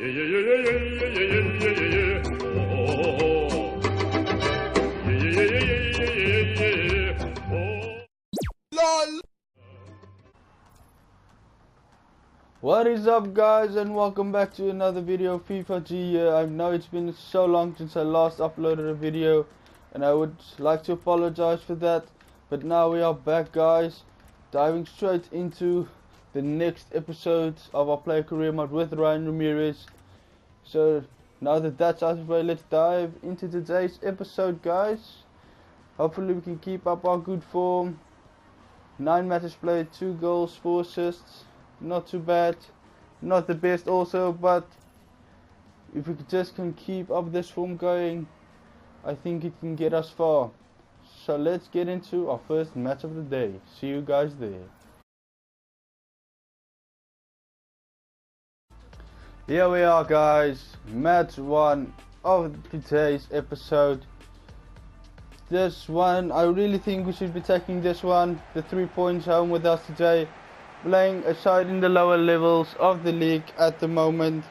What is up, guys, and welcome back to another video of FIFA G. I know it's been so long since I last uploaded a video, and I would like to apologize for that, but now we are back, guys, diving straight into the next episode of our player career mode with Ryan Ramirez. So now that that's out of the way, let's dive into today's episode, guys. Hopefully we can keep up our good form. 9 matches played, 2 goals, 4 assists. Not too bad, not the best also, but if we just can keep up this form going, I think it can get us far. So let's get into our first match of the day. See you guys there. Here we are, guys, match 1 of today's episode. This one, I really think we should be taking this one, the 3 points home with us today. Playing a side in the lower levels of the league at the moment,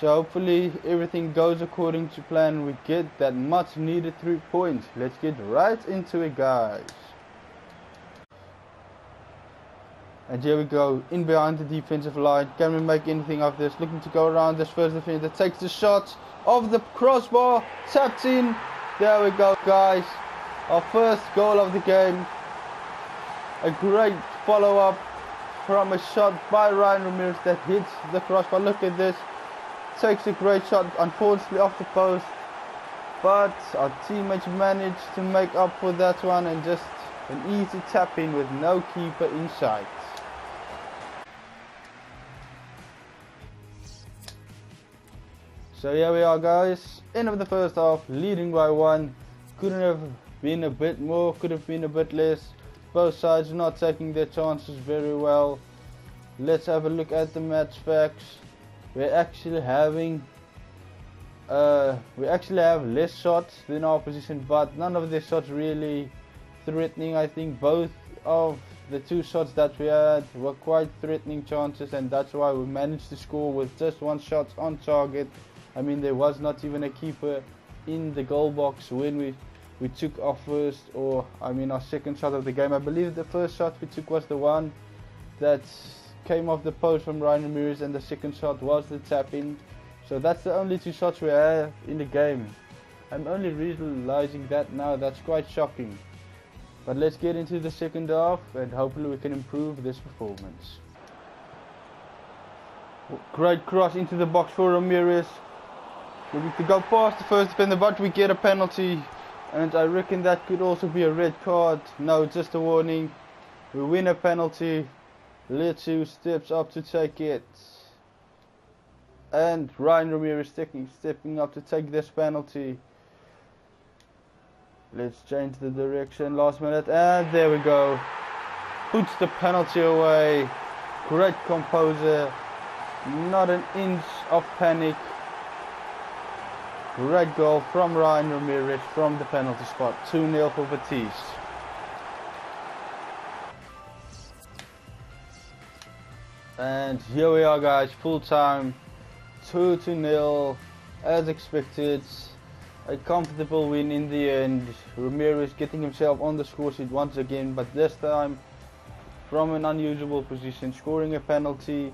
so hopefully everything goes according to plan. We get that much needed 3 points. Let's get right into it, guys. And here we go, in behind the defensive line. Can we make anything of this? Looking to go around this first defender, takes the shot of the crossbar, tapped in. There we go, guys, our first goal of the game. A great follow-up from a shot by Ryan Ramirez that hits the crossbar. Look at this, takes a great shot, unfortunately off the post, but our teammates managed to make up for that one, and just an easy tap in with no keeper in sight. So here we are, guys, end of the first half, leading by 1. Couldn't have been a bit more, could have been a bit less. Both sides not taking their chances very well. Let's have a look at the match facts. We actually have less shots than our opposition, but none of their shots really threatening. I think both of the 2 shots that we had were quite threatening chances, and that's why we managed to score with just 1 shot on target. I mean, there was not even a keeper in the goal box when we took our first, or I mean our second shot of the game. I believe the first shot we took was the one that came off the post from Ryan Ramirez, and the second shot was the tap in. So that's the only 2 shots we have in the game. I'm only realizing that now. That's quite shocking. But let's get into the second half, and hopefully we can improve this performance. Great cross into the box for Ramirez. We need to go past the first defender, but we get a penalty. And I reckon that could also be a red card. No, just a warning. We win a penalty. Lechu steps up to take it. And Ryan Ramirez stepping up to take this penalty. Let's change the direction last minute. And there we go. Puts the penalty away. Great composure. Not an inch of panic. Great goal from Ryan Ramirez from the penalty spot. 2-0 for Batiste. And here we are, guys, full time. 2-0 as expected. A comfortable win in the end. Ramirez getting himself on the score sheet once again, but this time from an unusual position, scoring a penalty.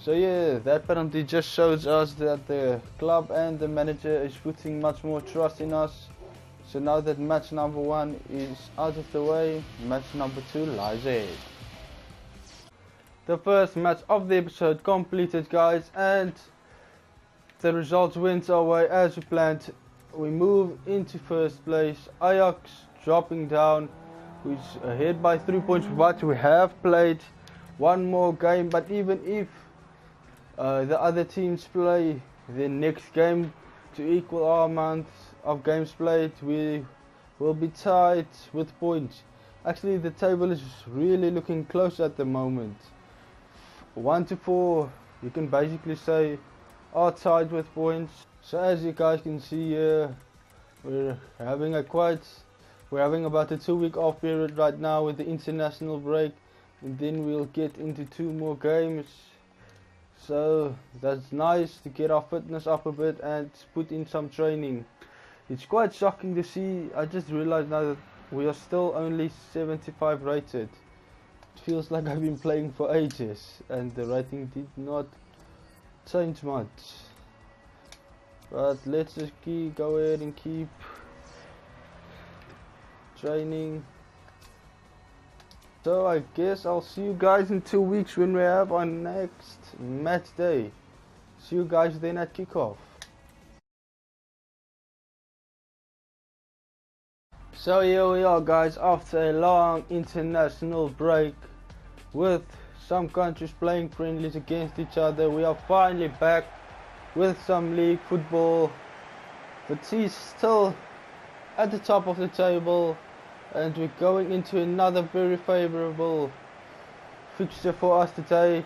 So yeah, that penalty just shows us that the club and the manager is putting much more trust in us. So now that match number 1 is out of the way, match number 2 lies ahead. The first match of the episode completed, guys, and the results went our way as we planned. We move into first place. Ajax dropping down, who's ahead by 3 points, but we have played 1 more game. But even if the other teams play their next game to equal our amount of games played, we will be tied with points. Actually, the table is really looking close at the moment. 1 to 4, you can basically say, are tied with points. So as you guys can see here, we're having about a 2-week off period right now with the international break, and then we'll get into 2 more games. So that's nice to get our fitness up a bit and put in some training. It's quite shocking to see. I just realized now that we are still only 75 rated. It feels like I've been playing for ages and the rating did not change much. But let's just go ahead and keep training. So I guess I'll see you guys in 2 weeks when we have our next match day. See you guys then at kickoff. So here we are guys, after a long international break with some countries playing friendlies against each other. We are finally back with some league football. But he's still at the top of the table. And we're going into another very favourable fixture for us today.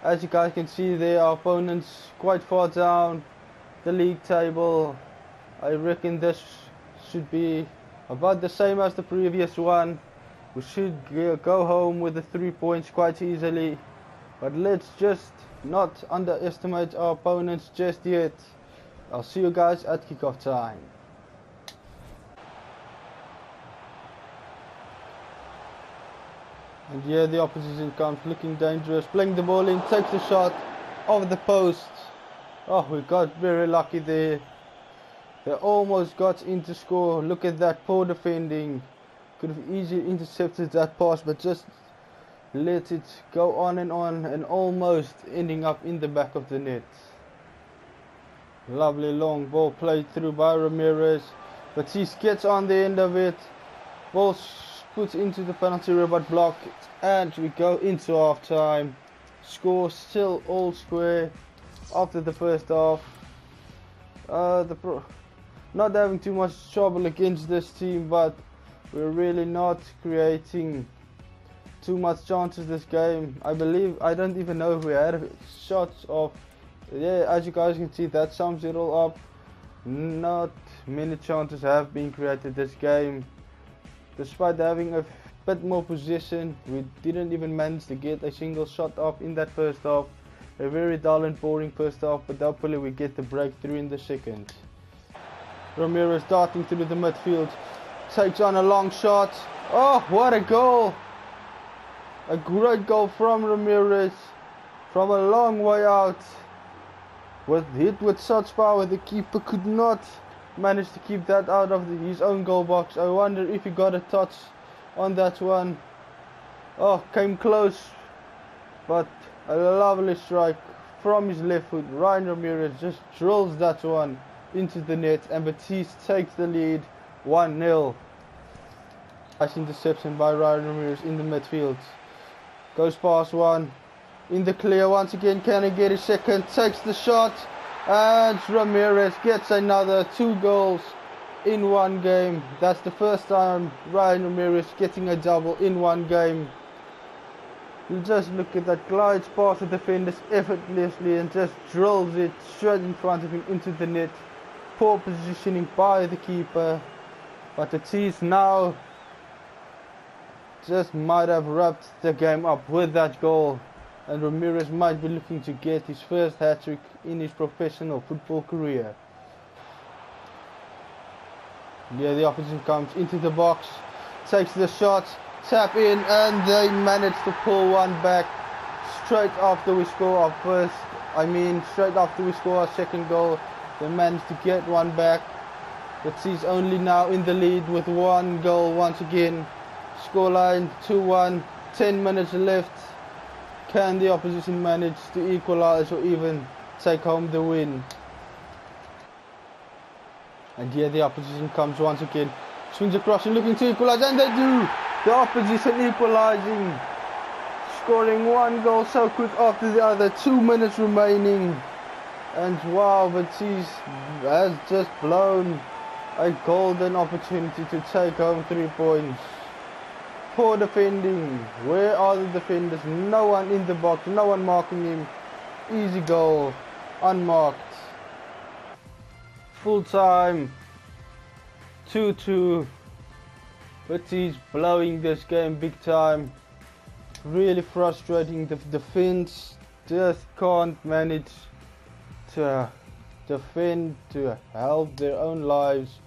As you guys can see there, our opponent's quite far down the league table. I reckon this should be about the same as the previous one. We should go home with the 3 points quite easily. But let's just not underestimate our opponents just yet. I'll see you guys at kickoff time. And here the opposition comes, looking dangerous, playing the ball in, takes the shot over the post. Oh, we got very lucky there. They almost got in to score. Look at that, poor defending. Could have easily intercepted that pass, but just let it go on and almost ending up in the back of the net. Lovely long ball played through by Ramirez. Batiste gets on the end of it. Ball put into the penalty area but blocked, and we go into half time. Score still all square after the first half. Not having too much trouble against this team, but we're really not creating too much chances this game. I don't even know if we had shots of. Yeah, as you guys can see, that sums it all up. Not many chances have been created this game. Despite having a bit more possession, we didn't even manage to get a single shot off in that first half. A very dull and boring first half, but hopefully we get the breakthrough in the second. Ramirez darting through the midfield, takes on a long shot. Oh, what a goal! A great goal from Ramirez from a long way out. Hit with such power, the keeper could not managed to keep that out of his own goal box. I wonder if he got a touch on that one. Oh, came close, but a lovely strike from his left foot. Ryan Ramirez just drills that one into the net, and Batiste takes the lead 1-0. Nice interception by Ryan Ramirez in the midfield. Goes past one, in the clear once again. Can he get his second? Takes the shot. And Ramirez gets another 2 goals in one game. That's the first time Ryan Ramirez getting a double in one game. You just look at that, glides past the defenders effortlessly and just drills it straight in front of him into the net. Poor positioning by the keeper, but the Chiefs now just might have wrapped the game up with that goal. And Ramirez might be looking to get his first hat-trick in his professional football career. Yeah, the opposition comes into the box, takes the shot, tap in, and they manage to pull one back straight after we score our straight after we score our second goal. They managed to get one back. But he's only now in the lead with 1 goal once again. Scoreline 2-1, 10 minutes left. Can the opposition manage to equalize or even take home the win? And here the opposition comes once again. Swings across and looking to equalize, and they do! The opposition equalizing. Scoring 1 goal so quick after the other. 2 minutes remaining. And wow, Batiste has just blown a golden opportunity to take home 3 points. Poor defending. Where are the defenders? No one in the box, no one marking him. Easy goal, unmarked. Full time, 2-2. But he's blowing this game big time. Really frustrating. The defense just can't manage to defend, to help their own lives.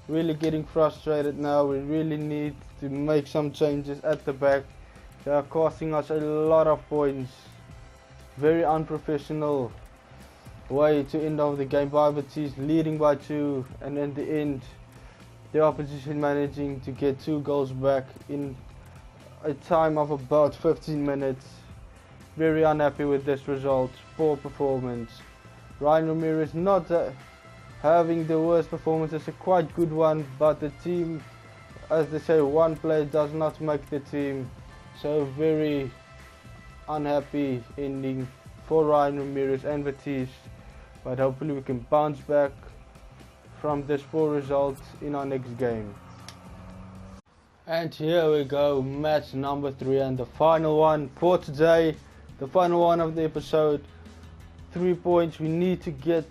Really getting frustrated now. We really need to make some changes at the back. They are costing us a lot of points. Very unprofessional way to end off the game by Betis, leading by 2, and in the end the opposition managing to get 2 goals back in a time of about 15 minutes. Very unhappy with this result. Poor performance. Ryan Ramirez not having the worst performance. It's a quite good one, but the team, as they say, one player does not make the team. So very unhappy ending for Ryan Ramirez and Betis, but hopefully we can bounce back from this poor result in our next game. And here we go, match number 3 and the final one for today, the final one of the episode. 3 points, we need to get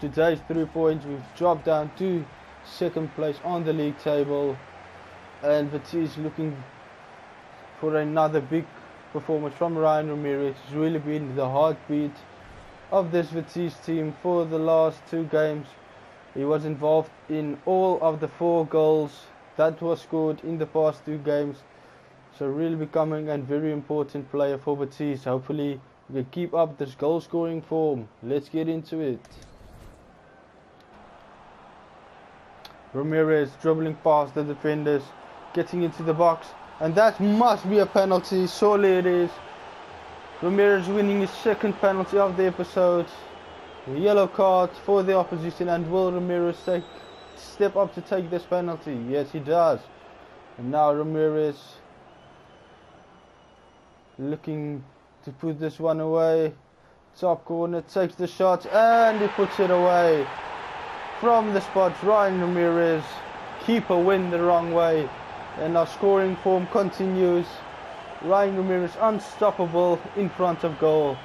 today's 3 points. We've dropped down to 2nd place on the league table, and Betis looking for another big performance from Ryan Ramirez. He's really been the heartbeat of this Betis team for the last 2 games. He was involved in all of the 4 goals that was scored in the past 2 games. So really becoming a very important player for Betis. Hopefully we can keep up this goal scoring form. Let's get into it. Ramirez dribbling past the defenders, getting into the box, and that must be a penalty. Surely it is. Ramirez winning his 2nd penalty of the episode. A yellow card for the opposition, and will Ramirez step up to take this penalty? Yes, he does. And now Ramirez looking to put this one away. Top corner, takes the shot, and he puts it away. From the spot, Ryan Ramirez. Keeper went the wrong way, and our scoring form continues. Ryan Ramirez unstoppable in front of goal.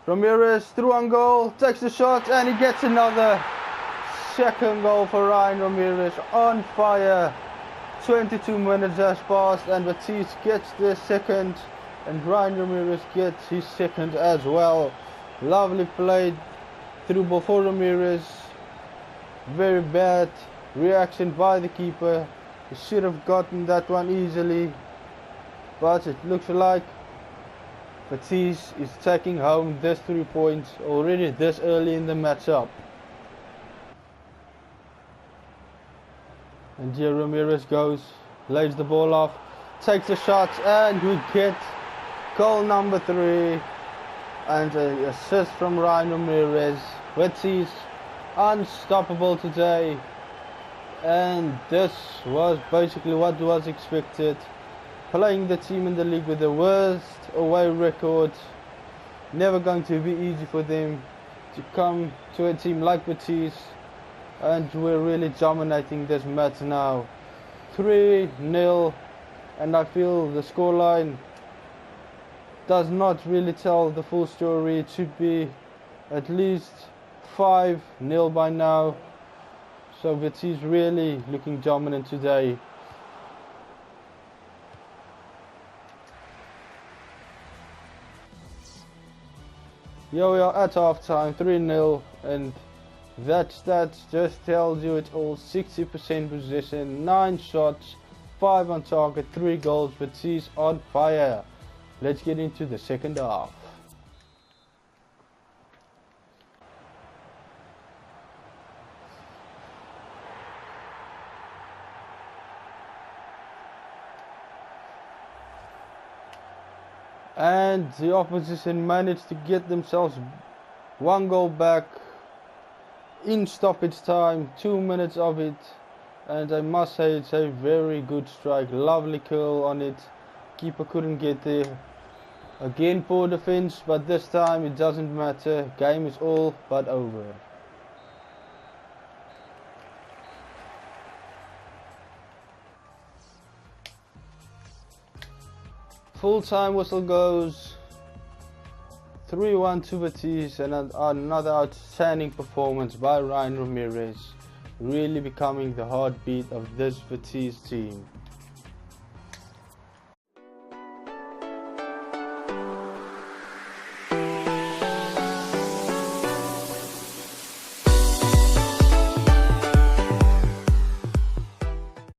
Ramirez through on goal, takes the shot, and he gets another. 2nd goal for Ryan Ramirez, on fire. 22 minutes has passed, and Betis gets their 2nd, and Ryan Ramirez gets his 2nd as well. Lovely played through ball for Ramirez. Very bad reaction by the keeper. He should have gotten that one easily, but it looks like Betis is taking home this 3 points already this early in the matchup. And here Ramirez goes, lays the ball off, takes a shot, and we get goal number 3 and an assist from Ryan Ramirez. Betis unstoppable today, and this was basically what was expected. Playing the team in the league with the worst away record, never going to be easy for them to come to a team like Betis, and we're really dominating this match now. 3-0, and I feel the scoreline does not really tell the full story. It should be at least 5-0 by now. So Betis really looking dominant today. Here we are at half time, 3-0, and that stat just tells you it all. 60% possession, 9 shots, 5 on target, 3 goals. Betis on fire. Let's get into the 2nd half. And the opposition managed to get themselves 1 goal back in stoppage time, 2 minutes of it, and I must say it's a very good strike. Lovely curl on it. Keeper couldn't get there. Again poor defense, but this time it doesn't matter. Game is all but over. Full time whistle goes. 3-1 to Betis, and another outstanding performance by Ryan Ramirez, really becoming the heartbeat of this Betis team.